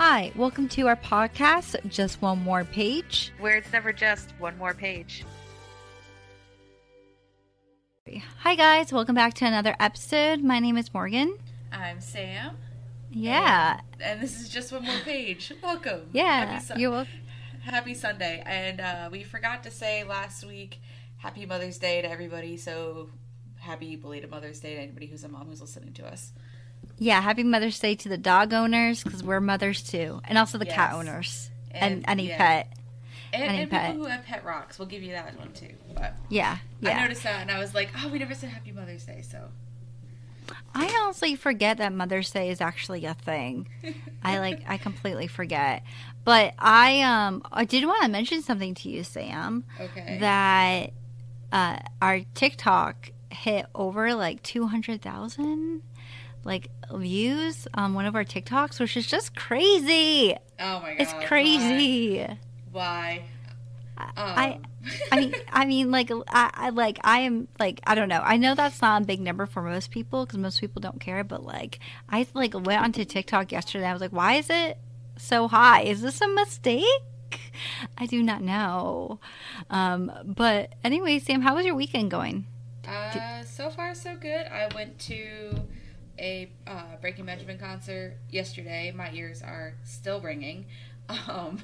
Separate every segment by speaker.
Speaker 1: Hi, welcome to our podcast, Just One More Page.
Speaker 2: Where it's never just one more page.
Speaker 1: Hi guys, welcome back to another episode. My name is Morgan.
Speaker 3: I'm Sam.
Speaker 1: Yeah.
Speaker 3: And this is Just One More Page. Welcome.
Speaker 1: Yeah, you're welcome.
Speaker 3: Happy Sunday. And we forgot to say last week, Happy Mother's Day to everybody. So happy belated Mother's Day to anybody who's a mom who's listening to us.
Speaker 1: Yeah, happy Mother's Day to the dog owners, because we're mothers too. And also the cat owners. And any pet.
Speaker 3: And people who have pet rocks. We'll give you that one too. But
Speaker 1: yeah.
Speaker 3: I noticed that and I was like, oh, we never said Happy Mother's Day, so.
Speaker 1: I honestly forget that Mother's Day is actually a thing. I completely forget. But I did want to mention something to you, Sam.
Speaker 3: Okay.
Speaker 1: That our TikTok hit over like 200,000 views on one of our TikToks, which is just crazy.
Speaker 3: Oh my god.
Speaker 1: It's crazy.
Speaker 3: Why?
Speaker 1: I mean, I don't know. I know that's not a big number for most people because most people don't care. But I went onto TikTok yesterday. I was like, why is it so high? Is this a mistake? I do not know. But anyway, Sam, how was your weekend going?
Speaker 3: So far so good. I went to a Breaking Benjamin concert yesterday. My ears are still ringing. I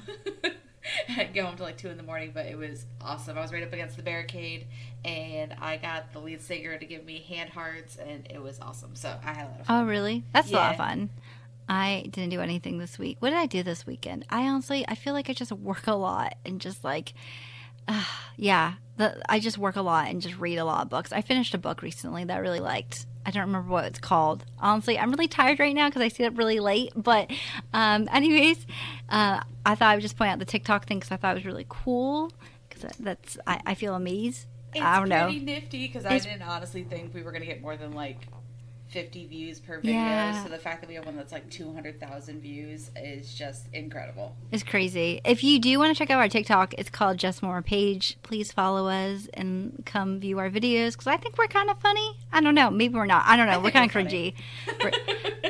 Speaker 3: didn't get home till 2 a.m, but it was awesome. I was right up against the barricade, and I got the lead singer to give me hand hearts, and it was awesome. So I had a lot of fun.
Speaker 1: Oh, really? That's a lot of fun. I didn't do anything this week. What did I do this weekend? I feel like I just work a lot and just I just work a lot and just read a lot of books. I finished a book recently that I really liked. I don't remember what it's called. Honestly, I'm really tired right now because I stayed up really late. But anyways, I thought I would just point out the TikTok thing because I thought it was really cool. Because I feel amazed. I don't know.
Speaker 3: It's pretty nifty because I didn't honestly think we were going to get more than 50 views per video.
Speaker 1: Yeah.
Speaker 3: So the fact that we have one that's 200,000 views is just incredible.
Speaker 1: It's crazy. If you do want to check out our TikTok, it's called Just More Page. Please follow us and come view our videos because I think we're kind of funny. I don't know. Maybe we're not. I don't know. We're kind of cringy.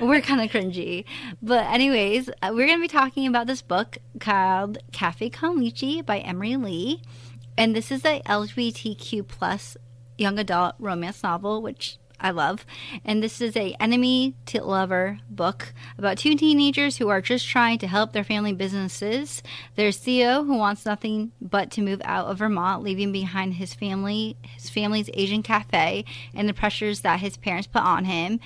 Speaker 1: We're kind of cringy. But anyways, we're going to be talking about this book called Cafe con Lychee by Emery Lee. And this is a LGBTQ plus young adult romance novel, which I love. And this is a enemy to lover book about two teenagers who are just trying to help their family businesses. There's Theo, who wants nothing but to move out of Vermont, leaving behind his family's Asian cafe and the pressures that his parents put on him.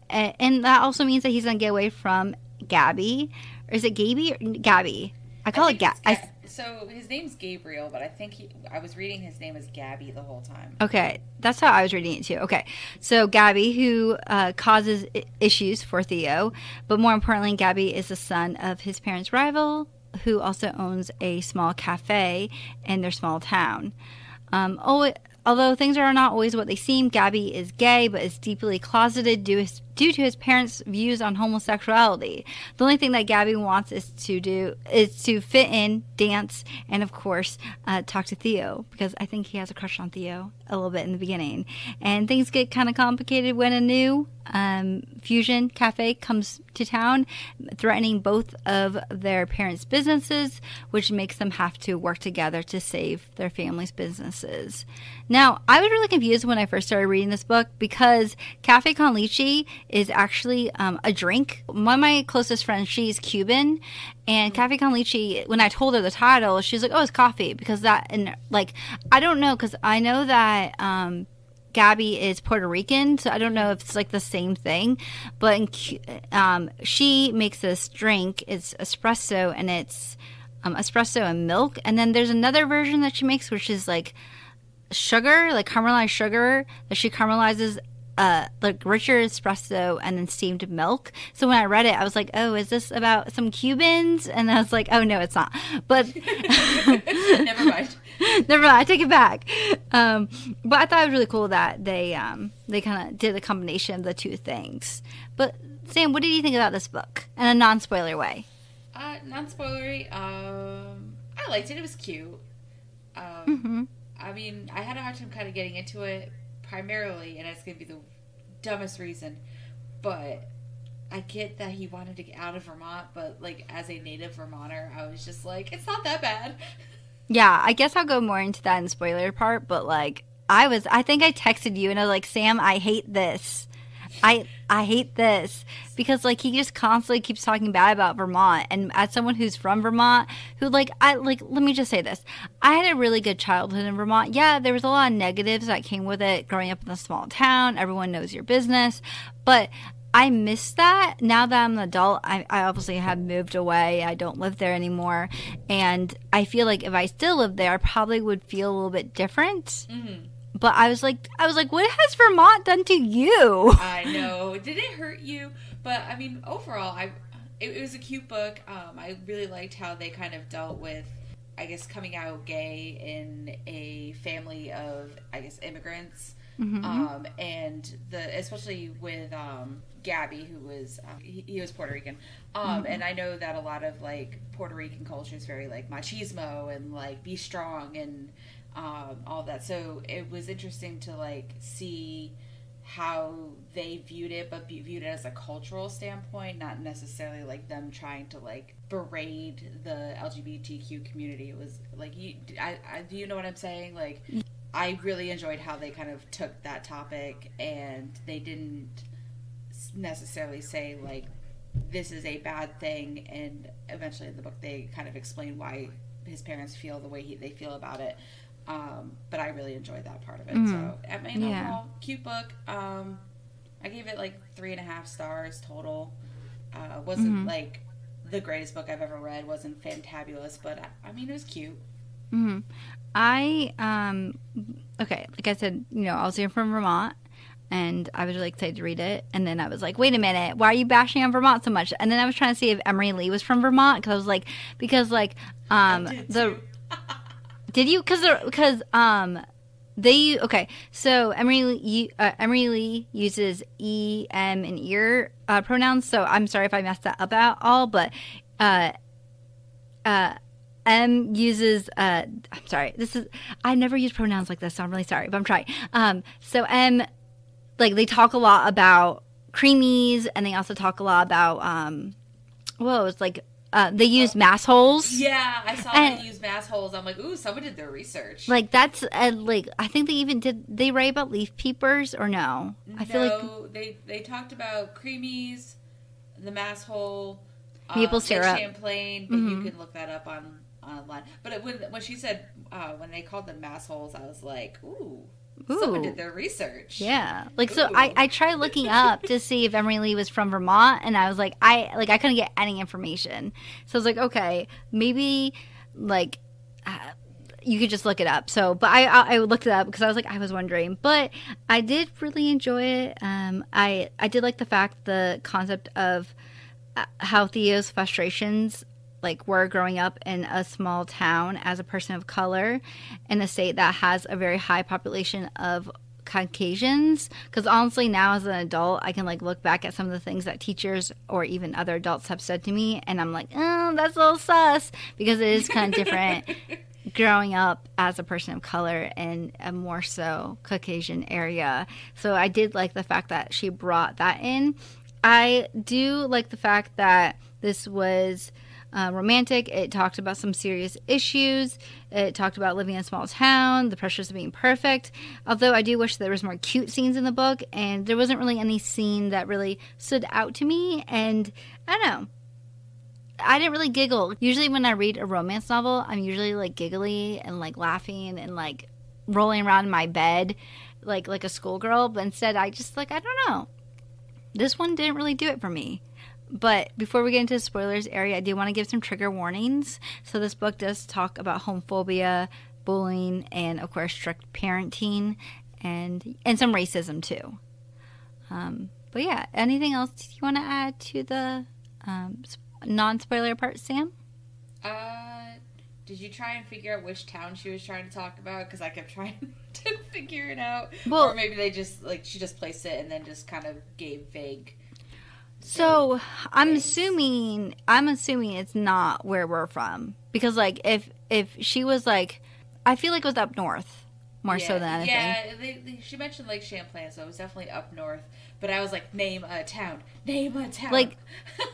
Speaker 1: And that also means that he's going to get away from Gabi. Or is it Gabi or Gabi? I call it Gabi.
Speaker 3: So his name's Gabriel, but I think I was reading his name as Gabby the whole time.
Speaker 1: Okay, that's how I was reading it too. Okay, so Gabi, who causes issues for Theo, but more importantly, Gabi is the son of his parents' rival, who also owns a small cafe in their small town. Although things are not always what they seem, Gabi is gay, but is deeply closeted due to his parents' views on homosexuality. The only thing that Gabi wants is to fit in, dance, and of course, talk to Theo, because I think he has a crush on Theo a little bit in the beginning. And things get kind of complicated when a new fusion cafe comes to town, threatening both of their parents' businesses, which makes them have to work together to save their family's businesses. Now, I was really confused when I first started reading this book because Cafe con Lychee is actually a drink. One of my closest friends, she's Cuban, and Cafe con Lychee, when I told her the title, she's like, oh, it's coffee, because that, and I don't know, because I know that Gabi is Puerto Rican, so I don't know if it's the same thing, but she makes this drink. It's espresso, and it's espresso and milk, and then there's another version that she makes, which is sugar, caramelized sugar, that she caramelizes richer espresso and then steamed milk. So when I read it, I was like, oh, is this about some Cubans? And I was like, oh, no, it's not. But
Speaker 3: Never mind.
Speaker 1: I take it back. But I thought it was really cool that they kind of did a combination of the two things. But Sam, what did you think about this book in a non-spoiler way?
Speaker 3: Non-spoilery. I liked it. It was cute. I mean, I had a hard time kind of getting into it primarily, and it's going to be the dumbest reason, but I get that he wanted to get out of Vermont, but like as a native Vermonter, I was just like, it's not that bad.
Speaker 1: Yeah, I guess I'll go more into that in spoiler part, but like I think I texted you and I was like, Sam, I hate this. I hate this because like he just constantly keeps talking bad about Vermont, and as someone who's from Vermont, who like let me just say this. I had a really good childhood in Vermont. Yeah, there was a lot of negatives that came with it growing up in a small town. Everyone knows your business, but I miss that. Now that I'm an adult, I obviously have moved away. I don't live there anymore. And I feel like if I still lived there, I probably would feel a little bit different. Mm-hmm. But I was like, what has Vermont done to you?
Speaker 3: I know. Did it hurt you? But I mean, overall, it was a cute book. I really liked how they kind of dealt with, I guess, coming out gay in a family of, I guess, immigrants. Mm-hmm. And especially with Gabi, who was he was Puerto Rican, mm-hmm. And I know that a lot of like Puerto Rican culture is very like machismo and like be strong and all that. So it was interesting to like see how they viewed it, but viewed it as a cultural standpoint, not necessarily like them trying to like berate the LGBTQ community. It was like, do you know what I'm saying? Like, I really enjoyed how they kind of took that topic and they didn't necessarily say like this is a bad thing, and eventually in the book they kind of explain why his parents feel the way they feel about it. But I really enjoyed that part of it. Mm-hmm. So I mean, overall, cute book. I gave it like 3.5 stars total. Wasn't mm-hmm. like the greatest book I've ever read. Wasn't fantabulous, but I mean, it was cute.
Speaker 1: Mm-hmm. Okay, like I said, I was here from Vermont, and I was really excited to read it. And then I was like, wait a minute, why are you bashing on Vermont so much? And then I was trying to see if Emery Lee was from Vermont, because I was like, did you? Because okay, so Emery Lee uses E, M, and ear pronouns. So I'm sorry if I messed that up at all, but M uses I'm sorry. I never use pronouns like this, so I'm really sorry, but I'm trying. So M, like they talk a lot about creamies, and they also talk a lot about it's like they use mass holes.
Speaker 3: Yeah, I saw they use mass holes. I'm like, ooh, someone did their research.
Speaker 1: Like that's like I think they write about leaf peepers or no? I feel like
Speaker 3: they talked about creamies, the mass hole,
Speaker 1: maple syrup,
Speaker 3: Champlain. But mm-hmm. you can look that up online. But when she said when they called them mass holes, I was like, ooh. Someone did their research.
Speaker 1: Yeah. Like, so I tried looking up to see if Emery Lee was from Vermont, and I was like, I couldn't get any information. So I was like, okay, maybe, like, you could just look it up. So, but I looked it up because I was wondering. But I did really enjoy it. I did like the concept of how Theo's frustrations like were growing up in a small town as a person of color in a state that has a very high population of Caucasians. Because honestly, now as an adult, I can like look back at some of the things that teachers or even other adults have said to me, and I'm like, oh, that's a little sus, because it is kind of different growing up as a person of color in a more so Caucasian area. So I did like the fact that she brought that in. I do like the fact that this was romantic. It talked about some serious issues. It talked about living in a small town, the pressures of being perfect. Although I do wish there was more cute scenes in the book, and there wasn't really any scene that really stood out to me. And I don't know, I didn't really giggle. Usually when I read a romance novel, I'm usually like giggly and like laughing and like rolling around in my bed like a schoolgirl. But instead I just I don't know. This one didn't really do it for me. But before we get into the spoilers area, I do want to give some trigger warnings. So this book does talk about homophobia, bullying, and of course strict parenting, and some racism too. But yeah, anything else you want to add to the non-spoiler part, Sam?
Speaker 3: Did you try and figure out which town she was trying to talk about? Because I kept trying to figure it out. Well, or maybe they just she just placed it and then just kind of gave vague.
Speaker 1: So I'm assuming it's not where we're from, because if she was I feel like it was up north. more so than anything.
Speaker 3: Yeah, she mentioned Lake Champlain, so it was definitely up north. But I was like, name a town. Name a town.
Speaker 1: Like,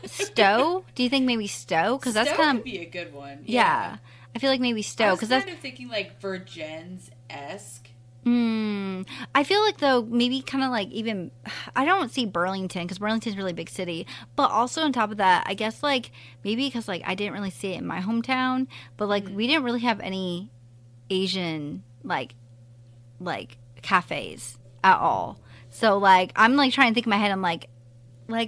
Speaker 1: Stowe? Do you think maybe Stowe? Because that's kind of...
Speaker 3: could be a good one.
Speaker 1: Yeah. I feel like maybe Stowe.
Speaker 3: I was kind of thinking, like, Virgins-esque.
Speaker 1: I feel like, though, maybe kind of like even... I don't see Burlington, because Burlington's a really big city. But also on top of that, I guess, like, maybe because, like, I didn't really see it in my hometown. But, like, we didn't really have any Asian, like cafes at all. So, like, I'm, like, trying to think in my head. I'm like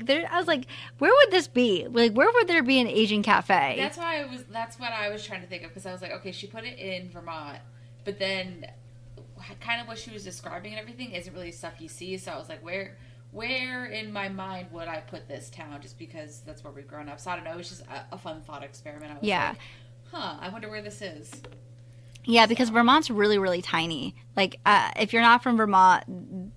Speaker 1: there. I was like, where would this be? Like, where would there be an Asian cafe?
Speaker 3: That's what I was trying to think of, because I was like, okay, she put it in Vermont, but then kind of what she was describing and everything isn't really stuff you see. So I was like, where in my mind would I put this town? Just because that's where we've grown up. So I don't know. It was just a fun thought experiment. I was like, I wonder where this is.
Speaker 1: Yeah, because Vermont's really, really tiny. Like, if you're not from Vermont,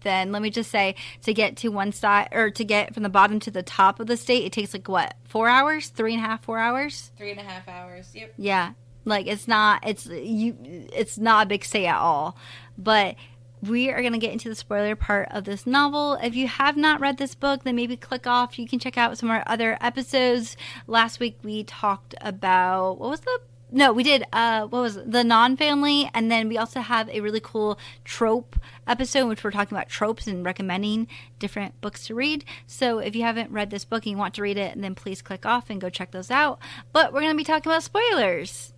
Speaker 1: then let me just say, to get to one side, or to get from the bottom to the top of the state, it takes, like, what, 4 hours? 3.5, 4 hours?
Speaker 3: 3.5 hours, yep.
Speaker 1: Yeah. Like, it's not a big state at all. But we are going to get into the spoiler part of this novel. If you have not read this book, then maybe click off. You can check out some of our other episodes. Last week, we talked about, we did, the non-family, and then we also have a really cool trope episode in which we're talking about tropes and recommending different books to read. So if you haven't read this book and you want to read it, then please click off and go check those out. But we're going to be talking about spoilers.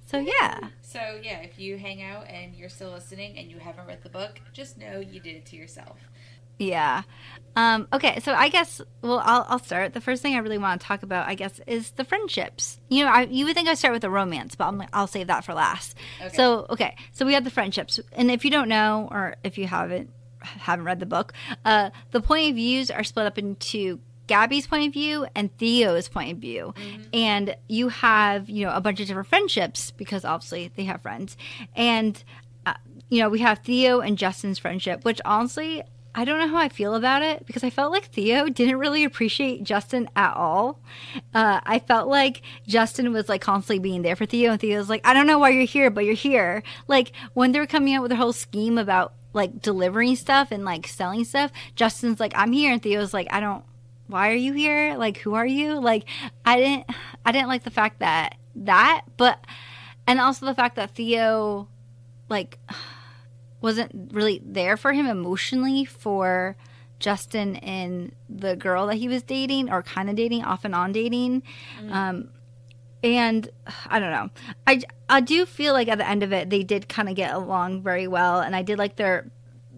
Speaker 1: So yeah.
Speaker 3: So yeah, if you hang out and you're still listening and you haven't read the book, just know you did it to yourself.
Speaker 1: Yeah. Okay, so I guess, I'll start. The first thing I really want to talk about, I guess, is the friendships. You know, you would think I'd start with the romance, but I'll save that for last. Okay. So we have the friendships. And if you don't know, or if you haven't read the book, the point of views are split up into Gabi's point of view and Theo's point of view. Mm-hmm. And you have, a bunch of different friendships, because obviously they have friends. And, we have Theo and Justin's friendship, which honestly, I don't know how I feel about it, because I felt like Theo didn't really appreciate Justin at all. I felt like Justin was, like, constantly being there for Theo, and Theo was like, I don't know why you're here, but you're here. Like, when they were coming out with their whole scheme about, like, delivering stuff and, like, selling stuff, Justin's like, I'm here, and Theo's like, why are you here? Like, who are you? Like, I didn't like the fact that, and also the fact that Theo, like, wasn't really there for him emotionally for Justin and the girl that he was dating, or kind of dating, off and on dating. And I don't know. I do feel like at the end of it, they did kind of get along very well. And I did like their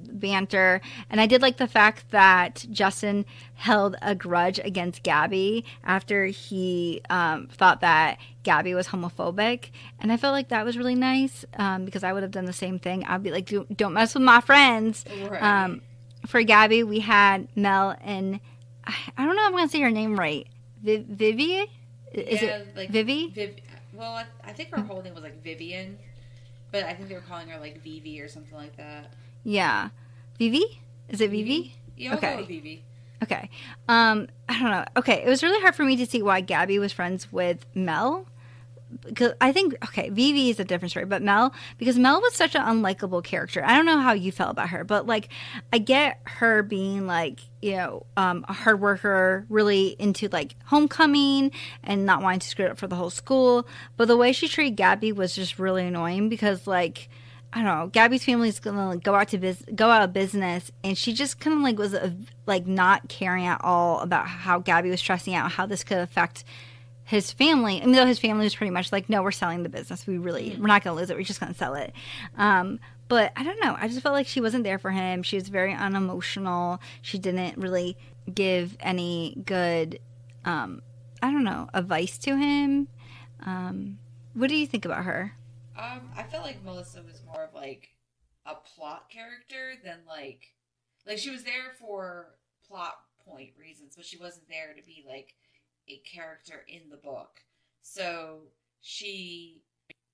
Speaker 1: banter. And I did like the fact that Justin held a grudge against Gabi after he thought that Gabi was homophobic. And I felt like that was really nice, because I would have done the same thing. I'd be like, don't mess with my friends. Right. For Gabi, we had Mel and I don't know if I'm going to say her name right. Vivi? Is it like Vivi?
Speaker 3: Well, I think her whole name was like Vivian, but I think they were calling her like Vivi or something like that.
Speaker 1: Yeah. Vivi? Is it Vivi?
Speaker 3: Yeah, I'll go with Vivi.
Speaker 1: Okay. I don't know. Okay, it was really hard for me to see why Gabi was friends with Mel. Because I think, Vivi is a different story, but Mel, because Mel was such an unlikable character. I don't know how you felt about her, but, like, I get her being, like, a hard worker, really into, like, homecoming and not wanting to screw it up for the whole school. But the way she treated Gabi was just really annoying, because, like, I don't know, Gabi's family is gonna, like, go out of business, and she just kind of, like, was like not caring at all about how Gabi was stressing out, how this could affect his family. I mean, though his family was pretty much like, no, we're selling the business. We're not gonna lose it. We're just gonna sell it. But I don't know. I just felt like she wasn't there for him. She was very unemotional. She didn't really give any good, advice to him. What do you think about her?
Speaker 3: I felt like Melissa was more of, like, a plot character than, like she was there for plot point reasons, but she wasn't there to be, like, a character in the book. So she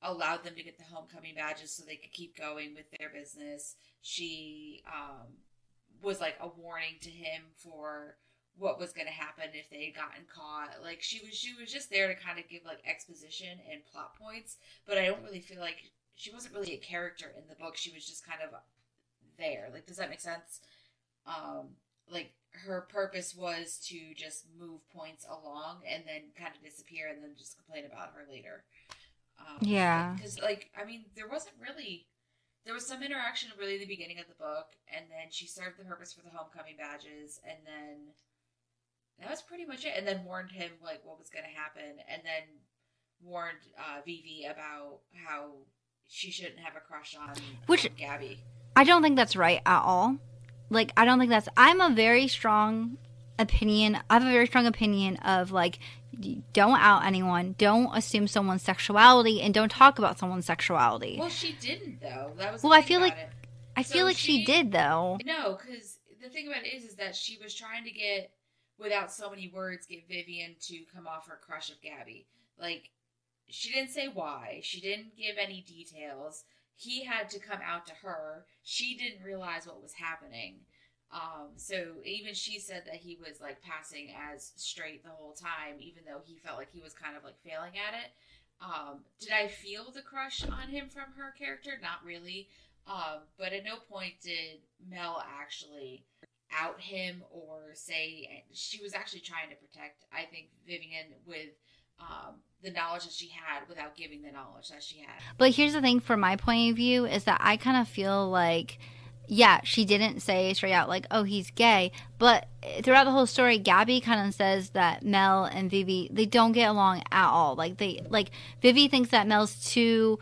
Speaker 3: allowed them to get the homecoming badges so they could keep going with their business. She was, like, a warning to him for what was going to happen if they had gotten caught. Like, she was just there to kind of give, like, exposition and plot points, but I don't really feel like she wasn't really a character in the book. She was just kind of there. Like, does that make sense? Like, her purpose was to just move points along and then kind of disappear and then just complain about her later.
Speaker 1: Yeah.
Speaker 3: Because, like, I mean, there wasn't really... There was some interaction really in the beginning of the book, and then she served the purpose for the homecoming badges, and then that was pretty much it. And then warned him, like, what was going to happen, and then warned Vivi about how she shouldn't have a crush on Gabi.
Speaker 1: I don't think that's right at all. Like, I don't think that's... I have a very strong opinion of, like, don't out anyone, don't assume someone's sexuality, and don't talk about someone's sexuality.
Speaker 3: Well, she didn't, though. That was
Speaker 1: I feel like she did, though.
Speaker 3: No, because the thing about it is that she was trying to get, without so many words, get Vivian to come off her crush of Gabi. Like, she didn't say why. She didn't give any details. He had to come out to her. She didn't realize what was happening. So even she said that he was, like, passing as straight the whole time, even though he felt like he was kind of, like, failing at it. Did I feel the crush on him from her character? Not really. But at no point did Mel actually out him or say... She was actually trying to protect, I think, Vivian with the knowledge that she had without giving the knowledge that she had.
Speaker 1: But here's the thing, from my point of view, is that I kind of feel like... Yeah, she didn't say straight out, like, oh, he's gay. But throughout the whole story, Gabi kind of says that Mel and Vivi, they don't get along at all. Like, Vivi thinks that Mel's too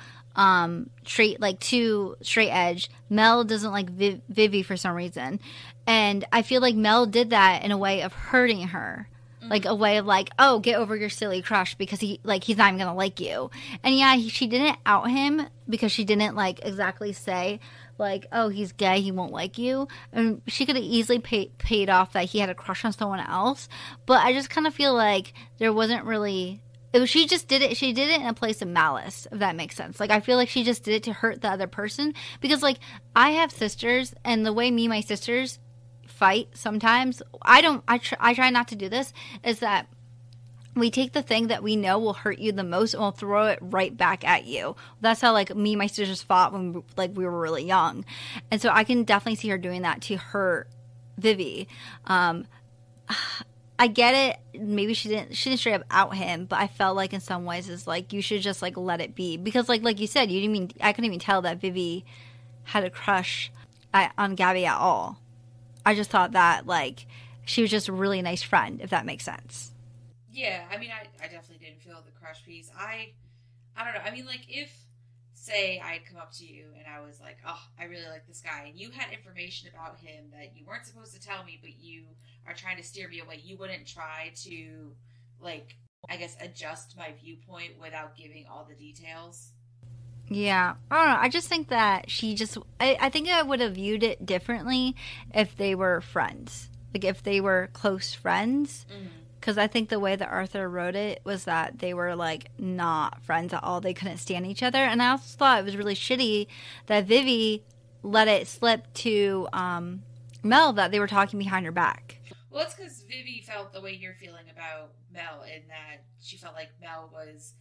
Speaker 1: straight edge. Mel doesn't like Vivi for some reason. And I feel like Mel did that in a way of hurting her. Like, a way of, like, oh, get over your silly crush because he's not even going to like you. And yeah, she didn't out him because she didn't, like, exactly say, like, oh, he's gay, he won't like you. And she could have easily paid off that he had a crush on someone else. But I just kind of feel like there wasn't really... she just did it. She did it in a place of malice, if that makes sense. Like, I feel like she just did it to hurt the other person. Because, like, I have sisters, and the way me and my sisters fight sometimes, I try not to do this, is that we take the thing that we know will hurt you the most and we'll throw it right back at you. That's how, like, me and my sisters fought when, like, we were really young. And so I can definitely see her doing that to hurt Vivi. I get it. Maybe she didn't straight up out him, but I felt like in some ways it's like you should just, like, let it be. Because, like you said, I couldn't even tell that Vivi had a crush on Gabi at all. I just thought that, like, she was just a really nice friend, if that makes sense.
Speaker 3: Yeah, I mean, I definitely didn't feel the crush piece. I don't know. I mean, like, if, say, I had come up to you and I was like, oh, I really like this guy, and you had information about him that you weren't supposed to tell me, but you are trying to steer me away, you wouldn't try to, like, I guess, adjust my viewpoint without giving all the details?
Speaker 1: Yeah, I don't know. I just think that she just... I think I would have viewed it differently if they were friends. Like, if they were close friends. Because I think the way that Arthur wrote it was that they were, like, not friends at all. They couldn't stand each other. And I also thought it was really shitty that Vivi let it slip to Mel that they were talking behind her back.
Speaker 3: Well, it's because Vivi felt the way you're feeling about Mel, in that she felt like Mel was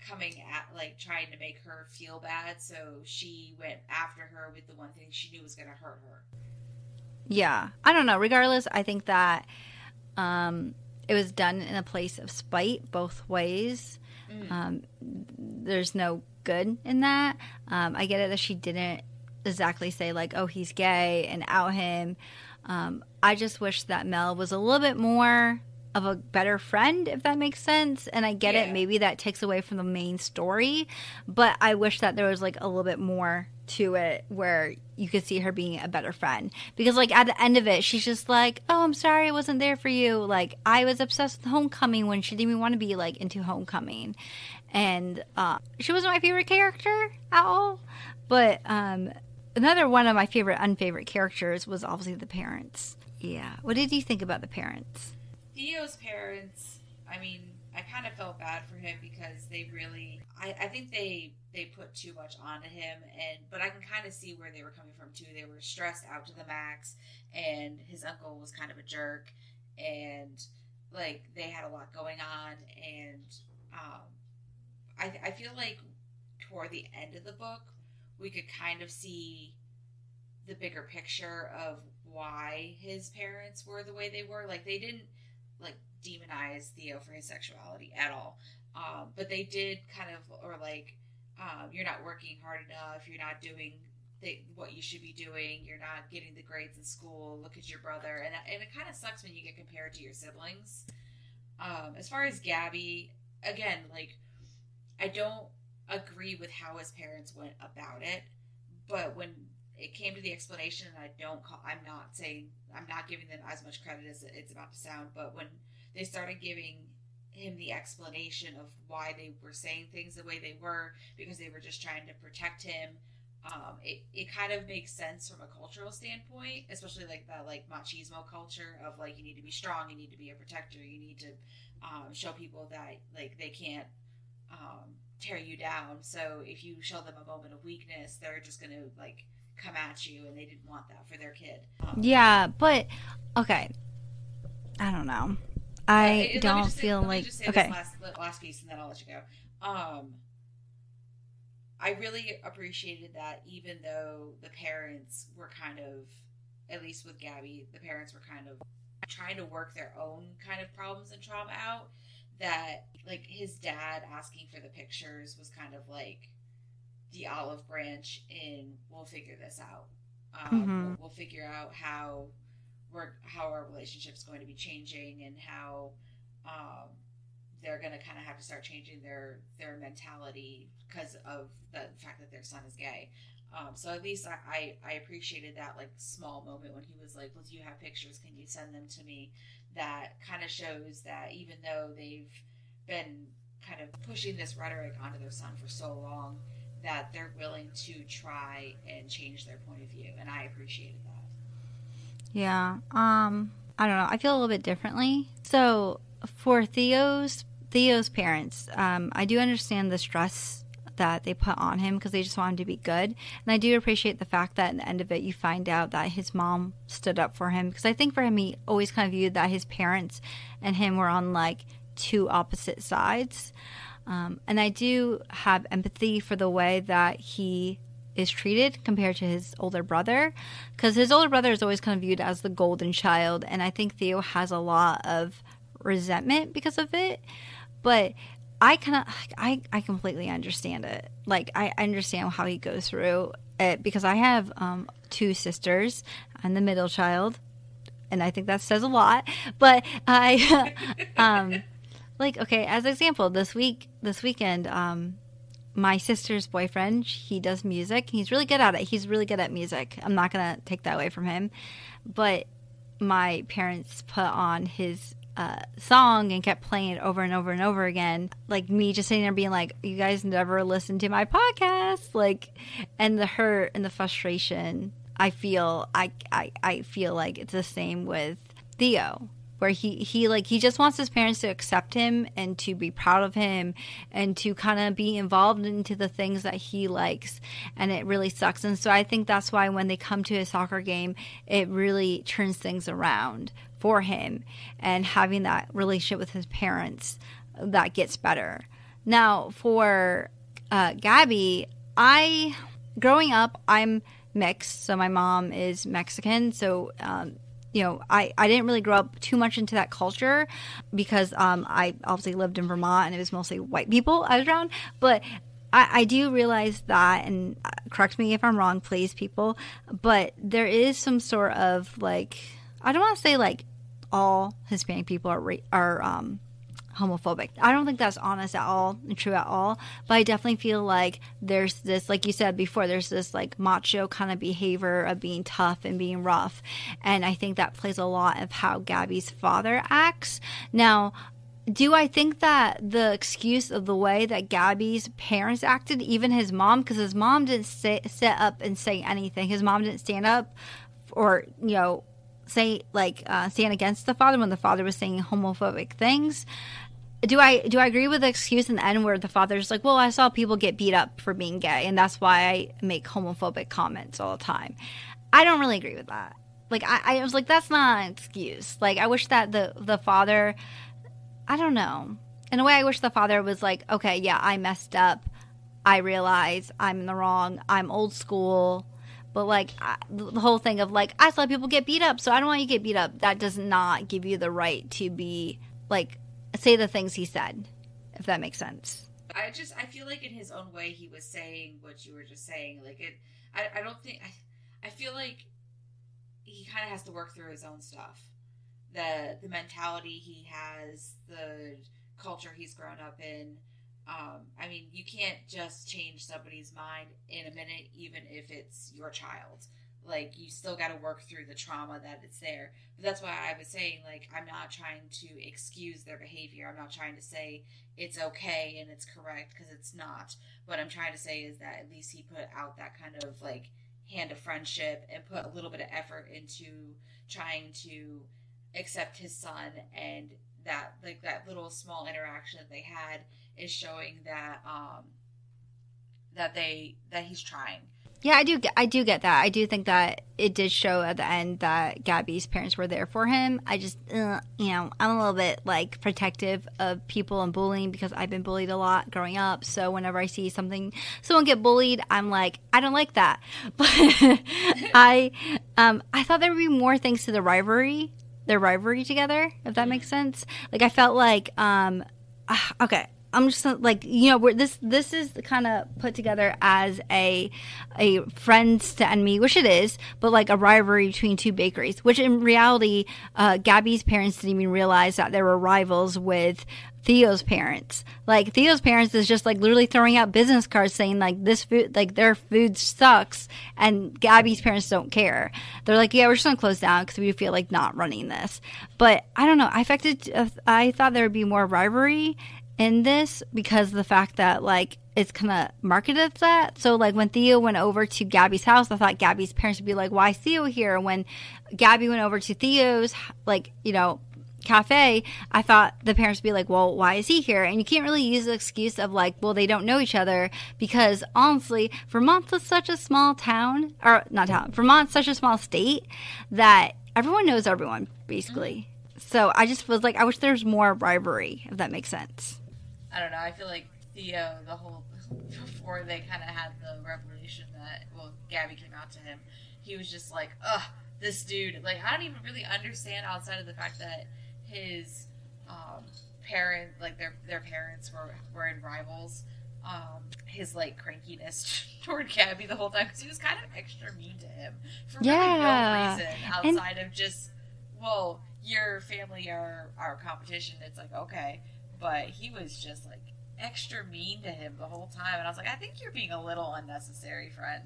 Speaker 3: coming at, like, trying to make her feel bad, so she went after her with the one thing she knew was going to hurt her.
Speaker 1: Yeah. I don't know. Regardless, I think that it was done in a place of spite both ways. There's no good in that. I get it that she didn't exactly say, like, oh, he's gay and out him. I just wish that Mel was a little bit more of a better friend, if that makes sense. And I get it. Maybe that takes away from the main story. But I wish that there was, like, a little bit more to it where you could see her being a better friend. Because, like, at the end of it, she's just like, oh, I'm sorry I wasn't there for you. Like, I was obsessed with Homecoming when she didn't even want to be, like, into Homecoming. And she wasn't my favorite character at all. But another one of my favorite unfavorite characters was obviously the parents. Yeah. What did you think about the parents?
Speaker 3: Theo's parents, I mean, I kind of felt bad for him because they really, I think they put too much onto him, but I can kind of see where they were coming from too. They were stressed out to the max, and his uncle was kind of a jerk, and, like, they had a lot going on, and I feel like toward the end of the book, we could kind of see the bigger picture of why his parents were the way they were. Like, they didn't, like, demonize Theo for his sexuality at all. But they did kind of, or like, you're not working hard enough, you're not doing what you should be doing, you're not getting the grades in school, look at your brother. And it kind of sucks when you get compared to your siblings. As far as Gabi, again, like, I don't agree with how his parents went about it, but when it came to the explanation, and I'm not giving them as much credit as it's about to sound, but when they started giving him the explanation of why they were saying things the way they were, because they were just trying to protect him, it kind of makes sense from a cultural standpoint, especially like that, like, machismo culture of, like, you need to be strong, you need to be a protector, you need to show people that, like, they can't tear you down. So if you show them a moment of weakness, they're just going to, like, come at you, and they didn't want that for their kid.
Speaker 1: Yeah, but okay, I don't know. I don't feel like, okay.
Speaker 3: This last piece, and then I'll let you go. I really appreciated that, even though the parents were kind of, at least with Gabi, the parents were kind of trying to work their own kind of problems and trauma out, that, like, his dad asking for the pictures was kind of like the olive branch in, we'll figure this out. We'll figure out how our relationship's going to be changing, and how they're going to kind of have to start changing their mentality because of the fact that their son is gay. So at least I appreciated that, like, small moment when he was like, well, do you have pictures? Can you send them to me? That kind of shows that even though they've been kind of pushing this rhetoric onto their son for so long, that they're willing to try and change their point of view. And I appreciated that.
Speaker 1: Yeah. I don't know. I feel a little bit differently. So for Theo's parents, I do understand the stress that they put on him because they just want him to be good. And I do appreciate the fact that at the end of it, you find out that his mom stood up for him. Because I think for him, he always kind of viewed that his parents and him were on, like, two opposite sides. And I do have empathy for the way that he is treated compared to his older brother. Because his older brother is always kind of viewed as the golden child. And I think Theo has a lot of resentment because of it. But I completely understand it. Like, I understand how he goes through it because I have two sisters. I'm the middle child, and I think that says a lot. But I, like, okay, as an example, this weekend, my sister's boyfriend, he does music. He's really good at it. He's really good at music. I'm not gonna take that away from him. But my parents put on his song and kept playing it over and over and over again, like me just sitting there being like, you guys never listen to my podcast, like, and the hurt and the frustration I feel like it's the same with Theo, where he just wants his parents to accept him and to be proud of him and to kind of be involved into the things that he likes, and it really sucks. And so I think that's why when they come to a soccer game, it really turns things around for him, and having that relationship with his parents, that gets better. Now for Gabi, growing up, I'm mixed, so my mom is Mexican, so I didn't really grow up too much into that culture because I obviously lived in Vermont and it was mostly white people I was around. But I do realize that, and correct me if I'm wrong, please, people, but there is some sort of, like, I don't want to say like all Hispanic people are homophobic. I don't think that's honest at all and true at all, but I definitely feel like there's this, like you said before, there's this like macho kind of behavior of being tough and being rough, and I think that plays a lot of how Gabi's father acts. Now, do I think that the excuse of the way that Gabi's parents acted, even his mom, because his mom didn't sit up and say anything. His mom didn't stand up or, stand against the father when the father was saying homophobic things. Do I agree with the excuse in the end where the father's like, well, I saw people get beat up for being gay, and that's why I make homophobic comments all the time? I don't really agree with that. Like, I was like, that's not an excuse. Like, I wish that the father, I don't know. In a way, I wish the father was like, okay, yeah, I messed up. I realize I'm in the wrong. I'm old school. But, like, the whole thing of, like, I saw people get beat up, so I don't want you to get beat up. That does not give you the right to be, like, say the things he said, if that makes sense.
Speaker 3: I feel like in his own way he was saying what you were just saying. Like, I don't think, I feel like he kind of has to work through his own stuff. The mentality he has, the culture he's grown up in. I mean, you can't just change somebody's mind in a minute, even if it's your child. Like, you still got to work through the trauma that it's there. But that's why I was saying, like, I'm not trying to excuse their behavior. I'm not trying to say it's okay and it's correct, because it's not. What I'm trying to say is that at least he put out that kind of, like, hand of friendship and put a little bit of effort into trying to accept his son, and that, like, that little small interaction that they had is showing that that he's trying.
Speaker 1: Yeah, I do get that. I do think that it did show at the end that Gabby's parents were there for him. I just, I'm a little bit, like, protective of people and bullying, because I've been bullied a lot growing up. So whenever I see someone get bullied, I'm like, I don't like that. But I thought there would be more things to their rivalry together, if that makes sense. Like, I felt like, okay, I'm just like, this is kind of put together as a friends to enemy, which it is, but like a rivalry between two bakeries, which in reality, Gabby's parents didn't even realize that there were rivals with Theo's parents. Like, Theo's parents is just like literally throwing out business cards saying, like, this food, like, their food sucks, and Gabby's parents don't care. They're like, yeah, we're just gonna close down because we feel like not running this. But I don't know, I thought there would be more rivalry in this, because of the fact that, like, it's kind of marketed as that. So, like, when Theo went over to Gabby's house, I thought Gabby's parents would be like, why is Theo here? And when Gabby went over to Theo's, like, cafe, I thought the parents would be like, well, why is he here? And you can't really use the excuse of, like, well, they don't know each other, because honestly, Vermont's such a small town, or not town, Vermont's such a small state that everyone knows everyone, basically. So I just was like, I wish there was more rivalry, if that makes sense.
Speaker 3: I don't know, I feel like Theo, before they kind of had the revelation that, well, Gabby came out to him, he was just like, ugh, this dude, like, I don't even really understand outside of the fact that his their parents were in rivals, his, like, crankiness toward Gabby the whole time, because he was kind of extra mean to him for really no reason outside of just, well, your family are our competition. It's like, okay, but he was just, like, extra mean to him the whole time, and I was like, I think you're being a little unnecessary, friend.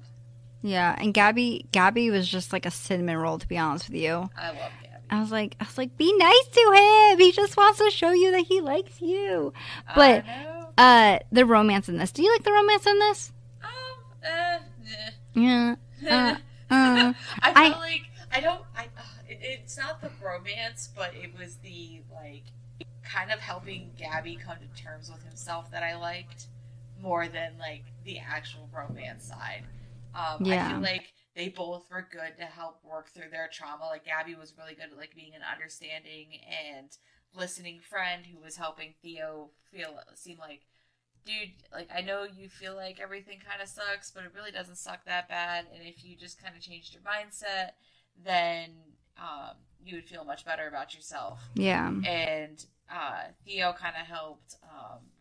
Speaker 1: Yeah, and Gabby was just like a cinnamon roll, to be honest with you.
Speaker 3: I love Gabby.
Speaker 1: I was like, be nice to him. He just wants to show you that he likes you. But the romance in this. Do you like the romance in this? Yeah.
Speaker 3: I feel like it's not the romance, but it was the, like, kind of helping Gabby come to terms with himself that I liked more than, like, the actual romance side. I feel like they both were good to help work through their trauma. Like, Gabby was really good at, like, being an understanding and listening friend who was helping Theo seem like, dude, like, I know you feel like everything kind of sucks, but it really doesn't suck that bad. And if you just kind of changed your mindset, then you would feel much better about yourself. Yeah. And Theo kind of helped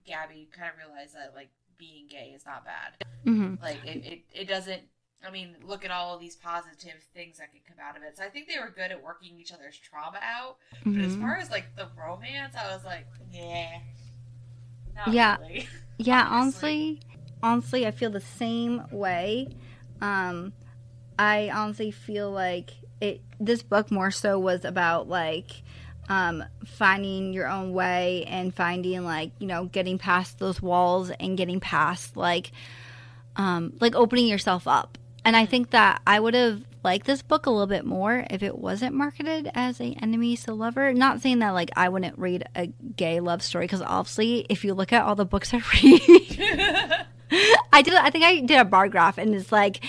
Speaker 3: Gabby kind of realize that, like, being gay is not bad. Mm-hmm. Like, it doesn't, I mean, look at all of these positive things that could come out of it. So I think they were good at working each other's trauma out. Mm-hmm. But as far as, like, the romance, I was like, yeah. Not really.
Speaker 1: Yeah, honestly, I feel the same way. I honestly feel like this book more so was about, like, finding your own way and finding, like, getting past those walls and getting past, like opening yourself up. And I think that I would have liked this book a little bit more if it wasn't marketed as a enemies to lover. Not saying that, like, I wouldn't read a gay love story, because obviously if you look at all the books I read, I think I did a bar graph, and it's like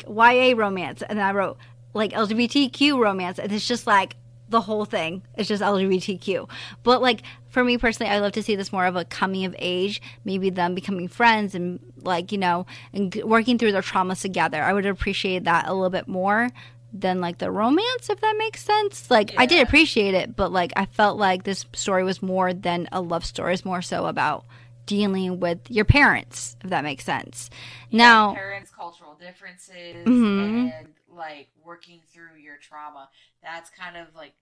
Speaker 1: YA romance, and I wrote, like, LGBTQ romance, and it's just like the whole thing is just LGBTQ. But like for me personally, I love to see this more of a coming of age, maybe them becoming friends and like, you know, and working through their traumas together. I would appreciate that a little bit more than like the romance, if that makes sense. Like I did appreciate it, but like I felt like this story was more than a love story. It's more so about dealing with your parents, if that makes sense. Now,
Speaker 2: parents' cultural differences and like working through your trauma. That's kind of like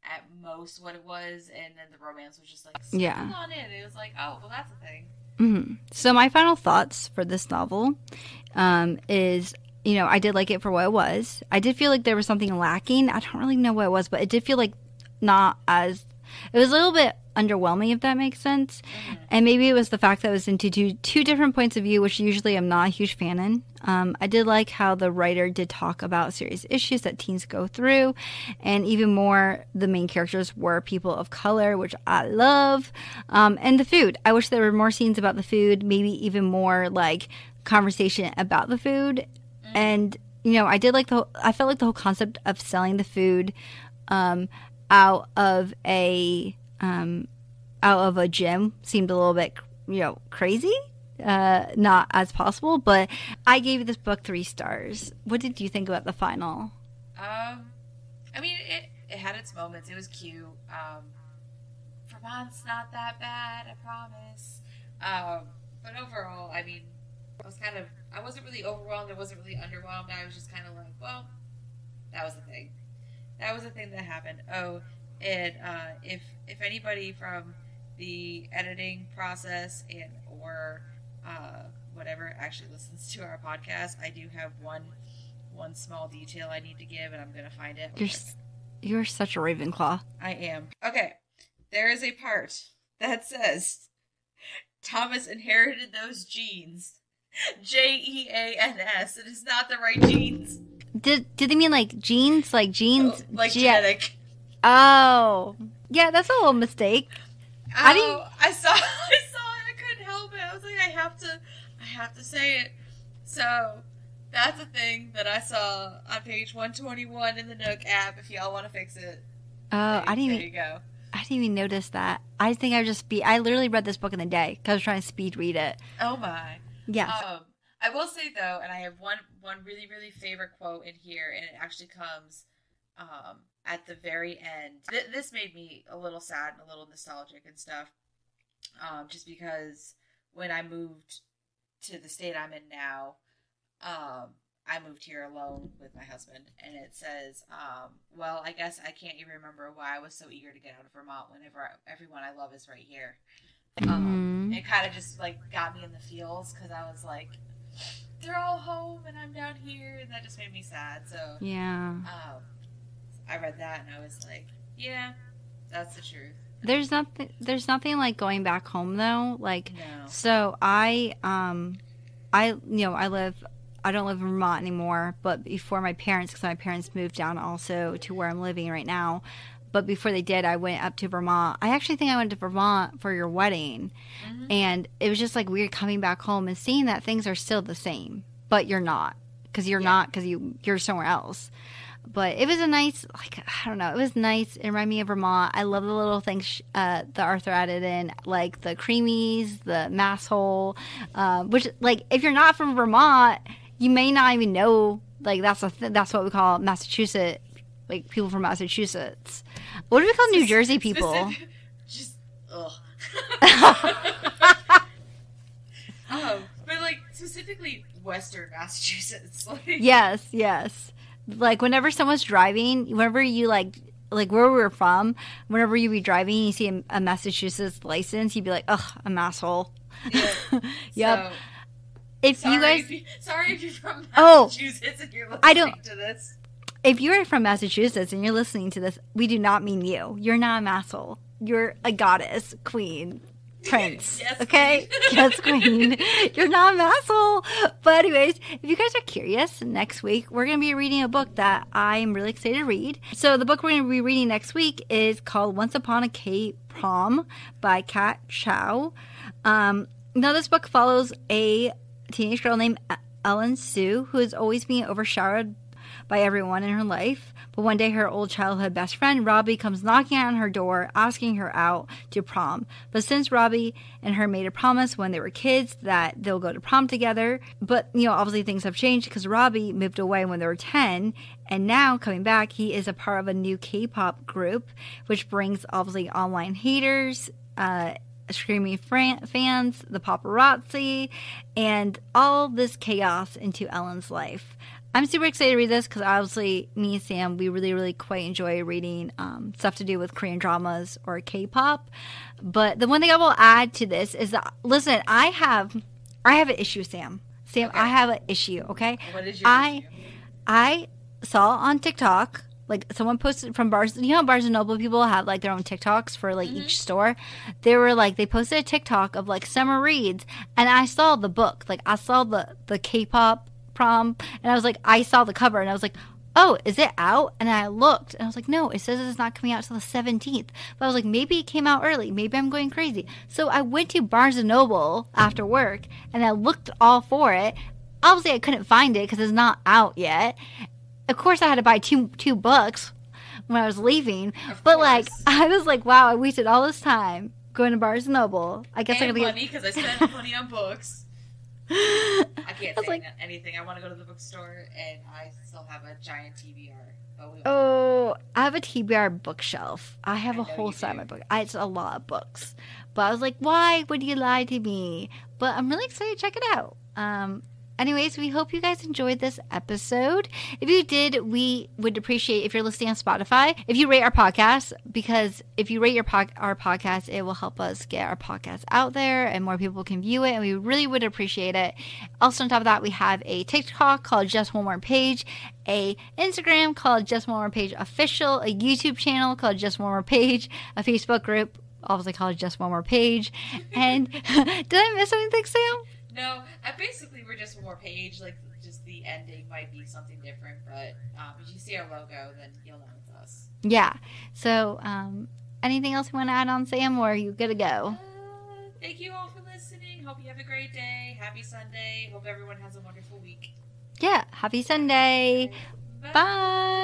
Speaker 2: at most what it was, and then the romance was just like on in. It was like, oh, well, that's a thing.
Speaker 1: So my final thoughts for this novel is, you know, I did like it for what it was. I did feel like there was something lacking. I don't really know what it was, but it did feel like it was a little bit underwhelming, if that makes sense. And maybe it was the fact that it was into two different points of view, which usually I'm not a huge fan in. I did like how the writer did talk about serious issues that teens go through, and even more, the main characters were people of color, which I love. And the food. I wish there were more scenes about the food, maybe even more like conversation about the food. And, you know, I felt like the whole concept of selling the food out of a gym seemed a little bit, you know, crazy. Not as possible, but I gave this book 3 stars. What did you think about the final?
Speaker 2: I mean, it had its moments. It was cute. Vermont's not that bad, I promise. But overall, I mean, I wasn't really overwhelmed. I wasn't really underwhelmed. I was just kind of like, well, that was the thing. That was the thing that happened. Oh, and if anybody from the editing process or whatever actually listens to our podcast, I do have one small detail I need to give, and I'm going to find it.
Speaker 1: You're such a Ravenclaw.
Speaker 2: I am. Okay. There is a part that says Thomas inherited those genes. Jeans. It is not the right genes.
Speaker 1: Did they mean like genes? Like genes?
Speaker 2: Oh, like genetic.
Speaker 1: Oh. Yeah, that's a little mistake.
Speaker 2: I saw it. I couldn't help it. I was like, I have to say it. So, that's a thing that I saw on page 121 in the Nook app if y'all want to fix it.
Speaker 1: Oh,
Speaker 2: there you go.
Speaker 1: I didn't even notice that. I think I literally read this book in a day because I was trying to speed read it.
Speaker 2: Oh my.
Speaker 1: Yeah.
Speaker 2: I will say though, and I have one really, really favorite quote in here, and it actually comes at the very end. This made me a little sad and a little nostalgic and stuff, just because when I moved to the state I'm in now, I moved here alone with my husband, and it says, well, I guess I can't even remember why I was so eager to get out of Vermont whenever everyone I love is right here. It kind of just like got me in the feels, because I was like, they're all home and I'm down here, and that just made me sad. So
Speaker 1: yeah,
Speaker 2: I read that and I was like, yeah, that's the truth.
Speaker 1: There's nothing like going back home though. Like,
Speaker 2: no.
Speaker 1: So I don't live in Vermont anymore, but before my parents, because my parents moved down also to where I'm living right now. But before they did, I went up to Vermont. I actually think I went to Vermont for your wedding. Mm-hmm. And it was just like weird coming back home and seeing that things are still the same. But you're not. Because you're somewhere else. But it was a nice, like, I don't know. It was nice. It reminded me of Vermont. I love the little things that Arthur added in. Like the creamies, the mass hole. Which, like, if you're not from Vermont, you may not even know. Like, that's what we call Massachusetts. Like, people from Massachusetts. What do we call New Jersey people?
Speaker 2: Just, ugh. But, like, specifically Western Massachusetts. Like.
Speaker 1: Yes. Like, whenever someone's driving, whenever you, like where we were from, whenever you be driving and you see a Massachusetts license, you'd be like, ugh, I'm an asshole.
Speaker 2: Yeah.
Speaker 1: Yep.
Speaker 2: So, sorry if you're from Massachusetts and you're listening to this.
Speaker 1: If you're from Massachusetts and you're listening to this, we do not mean you. You're not an asshole. You're a goddess, queen, prince.
Speaker 2: Yes,
Speaker 1: okay?
Speaker 2: queen.
Speaker 1: Yes, queen. You're not an asshole. But anyways, if you guys are curious, next week we're going to be reading a book that I'm really excited to read. So the book we're going to be reading next week is called Once Upon a K-Prom by Kat Chow. Now this book follows a teenage girl named Ellen Sue, who is always being overshadowed by everyone in her life. But one day her old childhood best friend, Robbie, comes knocking on her door, asking her out to prom. But since Robbie and her made a promise when they were kids that they'll go to prom together, but, obviously things have changed because Robbie moved away when they were 10, and now coming back, he is a part of a new K-pop group, which brings, obviously, online haters, screaming fans, the paparazzi, and all this chaos into Ellen's life. I'm super excited to read this because obviously me and Sam, we really, really quite enjoy reading stuff to do with Korean dramas or K-pop. But the one thing I will add to this is that, listen, I have an issue, Sam. Sam, okay. I have an issue, okay?
Speaker 2: What is your issue?
Speaker 1: I saw on TikTok, like, someone posted from Barnes, Barnes & Noble people have, like, their own TikToks for, like, each store. They were, like, they posted a TikTok of, like, summer reads, and I saw the book. Like, I saw the K-pop prom, and I was like, I saw the cover, and I was like, oh, is it out? And I looked, and I was like, no, it says it's not coming out until the 17th. But I was like, maybe it came out early. Maybe I'm going crazy. So I went to Barnes & Noble after work, and I looked all for it. Obviously, I couldn't find it because it's not out yet. Of course, I had to buy two books when I was leaving. But, like, I was like, wow, I wasted all this time going to Barnes & Noble. I guess
Speaker 2: and
Speaker 1: I got to
Speaker 2: money because I spent money on books. I can't say anything. I want to go to the bookstore, and I still have a giant TBR.
Speaker 1: Oh, I have a TBR bookshelf. I have a whole side of my book. It's a lot of books. But I was like, why would you lie to me? But I'm really excited to check it out. Anyways, we hope you guys enjoyed this episode. If you did, we would appreciate if you're listening on Spotify, if you rate our podcast, because if you rate our podcast, it will help us get our podcast out there and more people can view it, and we really would appreciate it. Also, on top of that, we have a TikTok called Just One More Page, a Instagram called Just One More Page Official, a YouTube channel called Just One More Page, a Facebook group obviously called Just One More Page, and did I miss anything, Sam?
Speaker 2: No, basically we're just one more page. Like, just the ending might be something different, but if you see our logo, then you'll know it's us.
Speaker 1: Yeah. So, anything else you want to add on, Sam, or are you good to go?
Speaker 2: Thank you all for listening. Hope you have a great day. Happy Sunday. Hope everyone has a wonderful week.
Speaker 1: Yeah. Happy Sunday. Bye. Bye.